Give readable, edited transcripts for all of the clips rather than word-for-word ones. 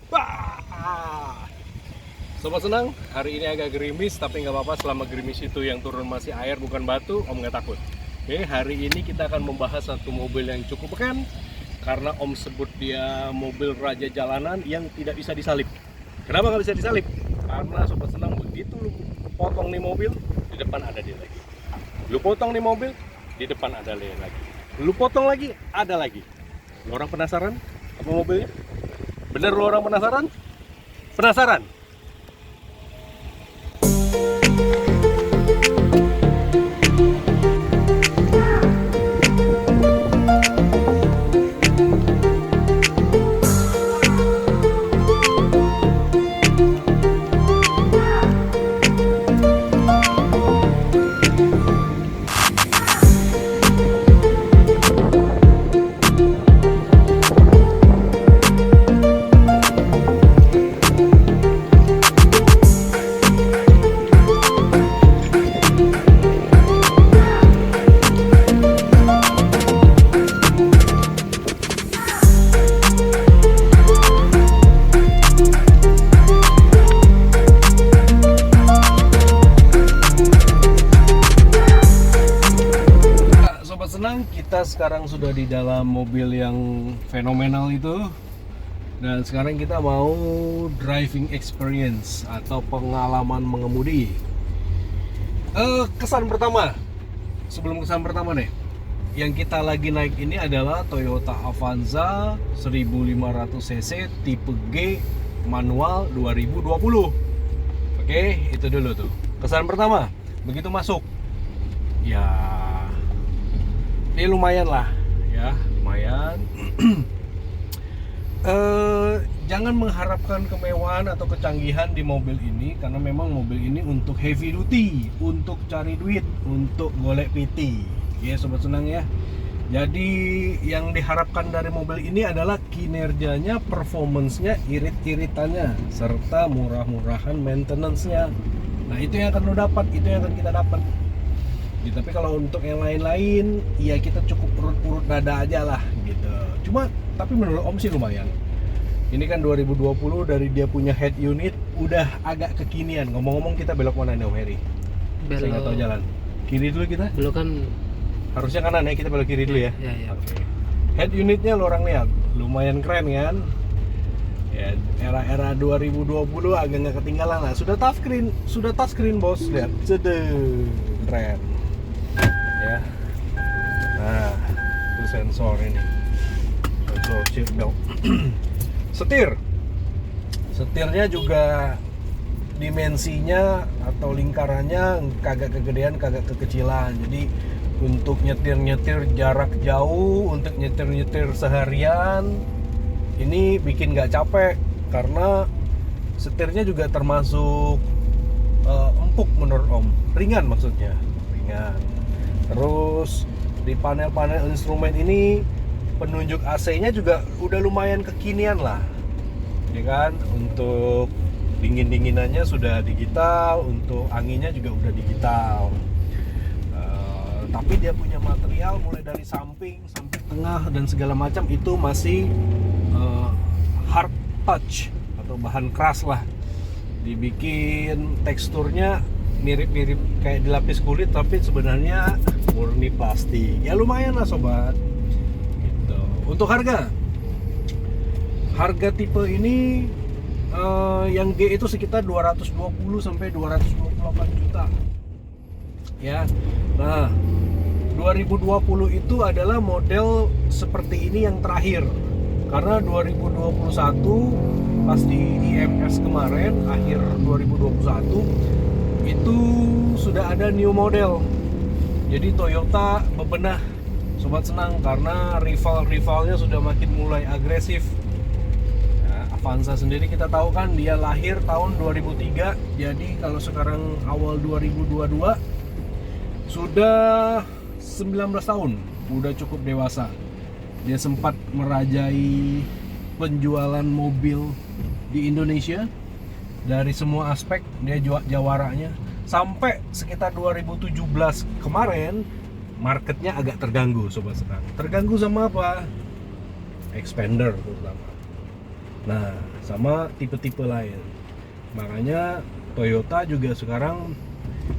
Bah! Sobat senang, hari ini agak gerimis, tapi nggak apa-apa. Selama gerimis itu yang turun masih air bukan batu, Om nggak takut. Oke, hari ini kita akan membahas satu mobil yang cukup keren, karena Om sebut dia mobil raja jalanan yang tidak bisa disalip. Kenapa nggak bisa disalip? Karena sobat senang, begitu lu potong nih mobil, di depan ada dia lagi. Lu potong nih mobil, di depan ada dia lagi. Lu potong lagi, ada lagi. Lu orang penasaran apa mobilnya? Bener lu orang penasaran? Penasaran? Sobat senang, kita sekarang sudah di dalam mobil yang fenomenal itu. Dan sekarang kita mau driving experience atau pengalaman mengemudi. Kesan pertama, sebelum kesan pertama deh, yang kita lagi naik ini adalah Toyota Avanza 1500 cc tipe G manual 2020. Oke, itu dulu tuh. Kesan pertama, begitu masuk, ya ini lumayan lah, ya lumayan. Jangan mengharapkan kemewahan atau kecanggihan di mobil ini, karena memang mobil ini untuk heavy duty, untuk cari duit, untuk golek PT. Ya sobat senang ya. Jadi yang diharapkan dari mobil ini adalah kinerjanya, performance-nya, irit-iritannya, serta murah-murahan maintenance-nya. Nah itu yang akan lo dapat, itu yang akan kita dapat. Ya, tapi kalau untuk yang lain-lain, ya kita cukup urut-urut dada aja lah gitu. Tapi menurut Om sih lumayan. Ini kan 2020, dari dia punya head unit udah agak kekinian. Ngomong-ngomong, kita belok mana nih Om Heri? Saya nggak tahu jalan. Kiri dulu kita? Belok kan. Harusnya kanan ya, kita belok kiri dulu ya. Ya. Oke. Head unitnya lo orang lihat, lumayan keren kan? Ya, era-era 2020 agak nggak ketinggalan lah. Sudah touchscreen bos, lihat, cedek, keren. Ya, nah itu sensor ini, sensor seat belt. Setirnya juga dimensinya atau lingkarannya kagak kegedean, kagak kekecilan. Jadi untuk nyetir jarak jauh, untuk nyetir seharian, ini bikin nggak capek, karena setirnya juga termasuk empuk menurut Om, ringan maksudnya, ringan. Terus di panel-panel instrumen ini penunjuk AC-nya juga udah lumayan kekinian lah, ya kan? Untuk dingin-dinginannya sudah digital, untuk anginnya juga udah digital. Tapi dia punya material mulai dari samping, tengah dan segala macam itu masih hard touch atau bahan keras lah. Dibikin teksturnya mirip-mirip kayak dilapis kulit, tapi sebenarnya murni plastik. Ya lumayan lah sobat. Gitu. Untuk harga tipe ini yang G itu sekitar 220 sampai 228 juta. Ya. Nah, 2020 itu adalah model seperti ini yang terakhir. Karena 2021 pas di IMS kemarin, akhir 2021 itu sudah ada new model. Jadi Toyota bebenah sobat senang, karena rivalnya sudah makin mulai agresif. Nah, Avanza sendiri kita tahu kan dia lahir tahun 2003. Jadi kalau sekarang awal 2022 sudah 19 tahun, udah cukup dewasa. Dia sempat merajai penjualan mobil di Indonesia. Dari semua aspek dia jawaranya. Sampai sekitar 2017 kemarin marketnya agak terganggu sobat senang. Terganggu sama apa? Expander terutama. Nah, sama tipe-tipe lain. Makanya Toyota juga sekarang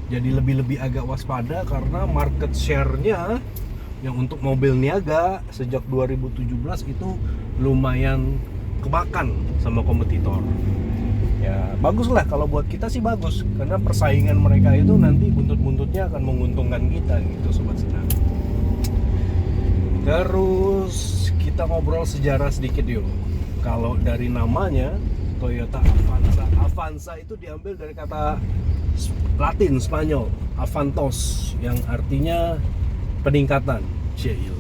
jadi lebih agak waspada karena market share-nya yang untuk mobil niaga sejak 2017 itu lumayan kemakan sama kompetitor. Ya bagus lah, kalau buat kita sih bagus karena persaingan mereka itu nanti buntut-buntutnya akan menguntungkan kita gitu Sobat Senang. Terus kita ngobrol sejarah sedikit yuk. Kalau dari namanya Toyota Avanza, Avanza itu diambil dari kata Latin Spanyol Avantos yang artinya peningkatan. Cile.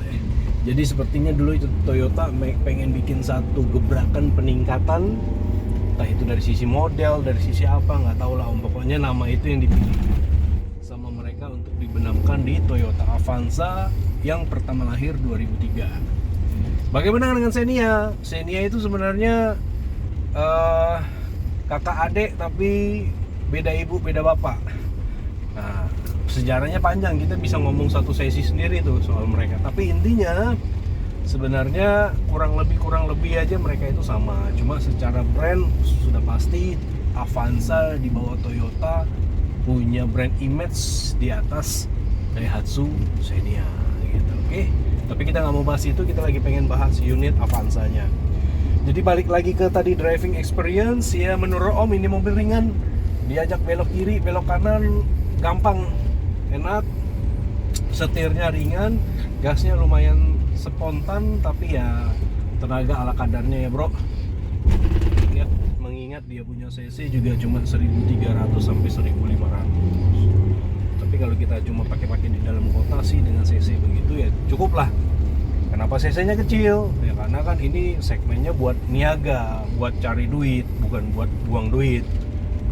Jadi sepertinya dulu itu Toyota pengen bikin satu gebrakan peningkatan, entah itu dari sisi model, dari sisi apa nggak tahu lah. Pokoknya nama itu yang dipilih sama mereka untuk dibenamkan di Toyota Avanza yang pertama lahir 2003. Bagaimana dengan Xenia? Xenia itu sebenarnya kakak adik tapi beda ibu beda bapak. Nah, sejarahnya panjang, kita bisa ngomong satu sesi sendiri tuh soal mereka. Tapi intinya sebenarnya kurang lebih aja mereka itu sama. Cuma secara brand sudah pasti Avanza di bawah Toyota punya brand image di atas Daihatsu Xenia gitu. Oke. Tapi kita nggak mau bahas itu, kita lagi pengen bahas unit Avanza-nya. Jadi balik lagi ke tadi driving experience ya, menurut Om ini mobil ringan. Diajak belok kiri, belok kanan gampang, enak, setirnya ringan, gasnya lumayan spontan, tapi ya tenaga ala kadarnya ya bro. Mengingat dia punya cc juga cuma 1300 sampai 1500. Tapi kalau kita cuma pakai di dalam kota sih dengan cc begitu ya cukup lah. Kenapa cc-nya kecil? Ya karena kan ini segmennya buat niaga, buat cari duit, bukan buat buang duit.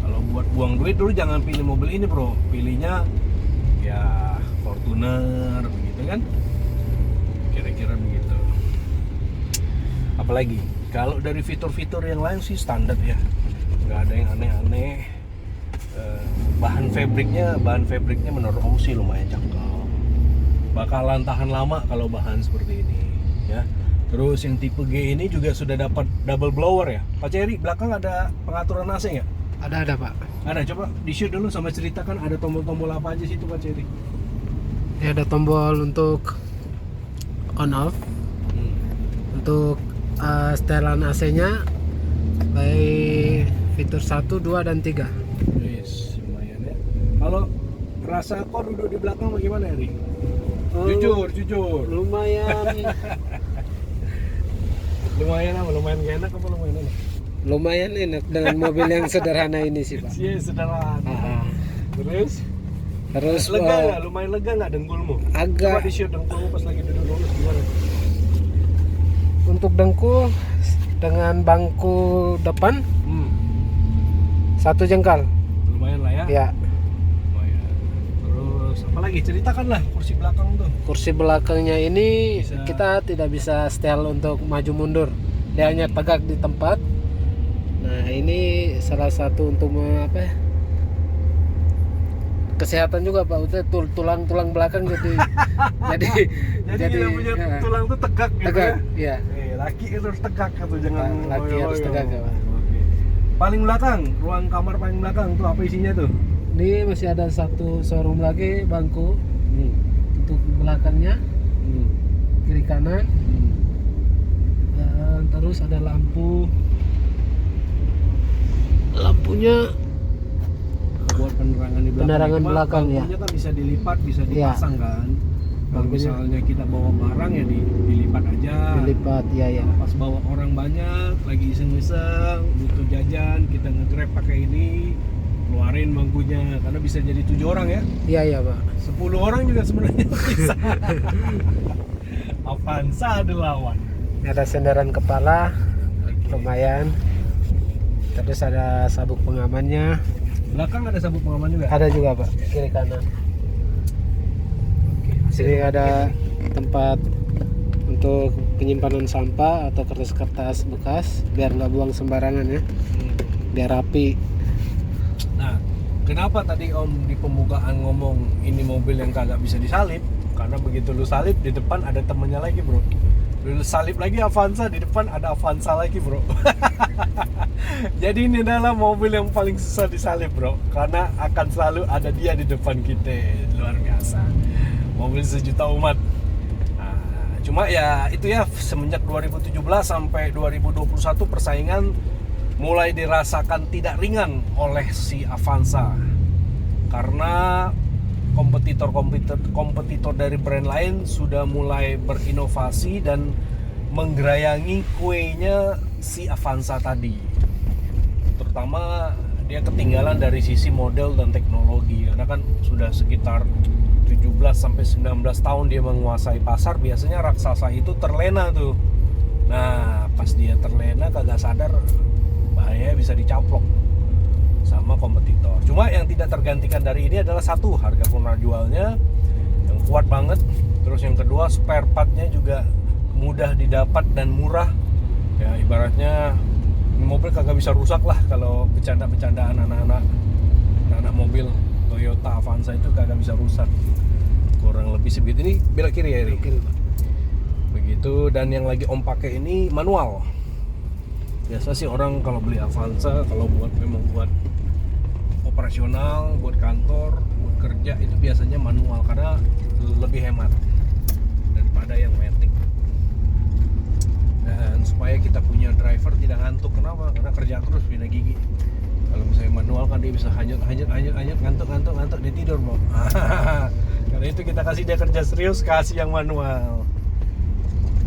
Kalau buat buang duit dulu jangan pilih mobil ini bro, pilihnya ya Fortuner begitu kan, kira-kira begitu. Apalagi kalau dari fitur-fitur yang lain sih standar ya, nggak ada yang aneh-aneh. Bahan fabriknya menurut Om sih lumayan cakep, bakalan tahan lama kalau bahan seperti ini ya. Terus yang tipe G ini juga sudah dapat double blower ya Pak Ceri. Belakang ada pengaturan AC nggak? Ada Pak. Ada, coba di shoot dulu sama ceritakan ada tombol-tombol apa aja situ Pak Ceri. Ya, ada tombol untuk on off, untuk setelan AC-nya baik fitur 1, 2, dan 3. Yes, lumayan ya. Kalau rasa kok duduk di belakang bagaimana Ri? Jujur. Lumayan. Lumayan apa? Lumayan gak enak apa lumayan enak? Lumayan enak dengan mobil yang sederhana ini sih Pak. Iya, sederhana. Terus lega nggak? Lumayan lega nggak dengkulmu? Agak. Coba di shoot dengkulmu pas lagi duduk lurus gimana? Untuk dengkul dengan bangku depan 1 jengkal. Lumayan lah ya. Ya. Lumayan. Terus apalagi ceritakanlah kursi belakang tuh. Kursi belakangnya ini Bisa. kita tidak bisa setel untuk maju mundur. Dia hanya tegak di tempat. Nah, ini salah satu untuk kesehatan juga Pak. Udah tulang belakang jadi jadi kita punya ya, tulang tuh tegak gitu tegak, ya. ya. Laki itu harus tegak gitu, jangan Laki harus tegak ya Pak. Oke. Paling belakang, ruang kamar paling belakang tuh apa isinya tuh? Ini masih ada satu showroom lagi bangku untuk belakangnya, kiri kanan. Dan terus ada lampunya Buat penerangan di belakang. Penerangan Cuma belakang, ya. bangkunya kan bisa dilipat, bisa dipasang kan. Kalau Bangkunya. misalnya kita bawa barang ya dilipat aja. dilipat ya. Pas bawa orang banyak, lagi iseng-iseng, butuh jajan, kita nge-grab pakai ini, keluarin bangkunya, karena bisa jadi 7 orang ya. Iya Pak. 10 orang juga sebenarnya bisa. Avanza adalah lawan. Ini ada senderan kepala, lumayan. Terus ada sabuk pengamannya. Belakang ada sabuk pengaman juga. Ada juga Pak, kiri kanan. Sini ada tempat untuk penyimpanan sampah atau kertas-kertas bekas, biar nggak buang sembarangan ya, biar rapi. Nah, kenapa tadi Om di pembukaan ngomong ini mobil yang kagak bisa disalip? Karena begitu lu salip di depan ada temennya lagi bro. salip lagi Avanza, di depan ada Avanza lagi bro. Jadi ini adalah mobil yang paling susah disalip bro, karena akan selalu ada dia di depan kita. Luar biasa, mobil sejuta umat. Nah, cuma ya itu ya, semenjak 2017 sampai 2021 persaingan mulai dirasakan tidak ringan oleh si Avanza, karena kompetitor dari brand lain sudah mulai berinovasi dan menggerayangi kuenya si Avanza tadi. Terutama dia ketinggalan dari sisi model dan teknologi, karena kan sudah sekitar 17 sampai 19 tahun dia menguasai pasar. Biasanya raksasa itu terlena tuh. Nah, pas dia terlena kagak sadar, bahaya bisa dicaplok sama kompetitor. Cuma yang tidak tergantikan dari ini adalah satu, harga kontrak jualnya yang kuat banget. Terus yang kedua, spare partnya juga mudah didapat dan murah. Ya ibaratnya ini mobil kagak bisa rusak lah kalau bercanda-bercandaan anak-anak mobil Toyota Avanza itu kagak bisa rusak. Kurang lebih segitu. Ini belok kiri ya, Rik? Kiri, Pak. Begitu. Dan yang lagi Om pakai ini manual. Biasa sih orang kalau beli Avanza, kalau memang buat operasional, buat kantor, buat kerja, itu biasanya manual karena lebih hemat daripada yang matic. Dan supaya kita punya driver tidak ngantuk. Kenapa? Karena kerja terus pindah gigi. Kalau misalnya manual kan dia bisa hanyut, ngantuk, dia tidur mau. Karena itu kita kasih dia kerja serius, kasih yang manual.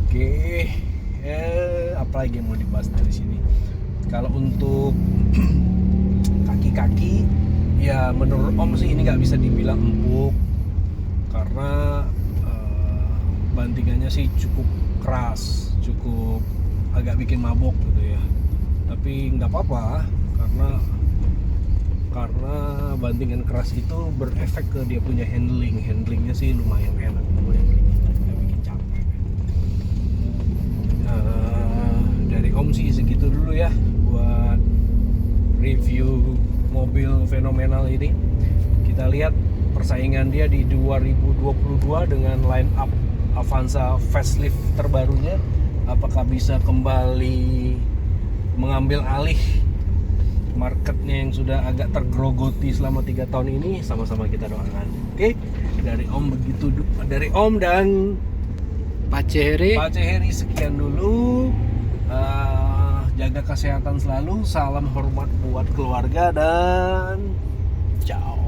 Oke. Apa lagi yang mau dibahas dari sini? Kalau untuk kaki-kaki, ya menurut Om sih ini nggak bisa dibilang empuk, karena bantingannya sih cukup keras, cukup agak bikin mabok gitu ya. Tapi nggak apa-apa, karena bantingan keras itu berefek ke dia punya handlingnya sih lumayan enak, lumayan ringan, nggak bikin capek. Dari Om sih segitu dulu ya buat review mobil fenomenal ini. Kita lihat persaingan dia di 2022 dengan line up Avanza facelift terbarunya, apakah bisa kembali mengambil alih marketnya yang sudah agak tergrogoti selama 3 tahun ini. Sama-sama kita doakan. Oke, dari Om begitu, dari Om dan Pak Ceheri. Sekian dulu. Jaga kesehatan selalu. Salam hormat buat keluarga dan ciao.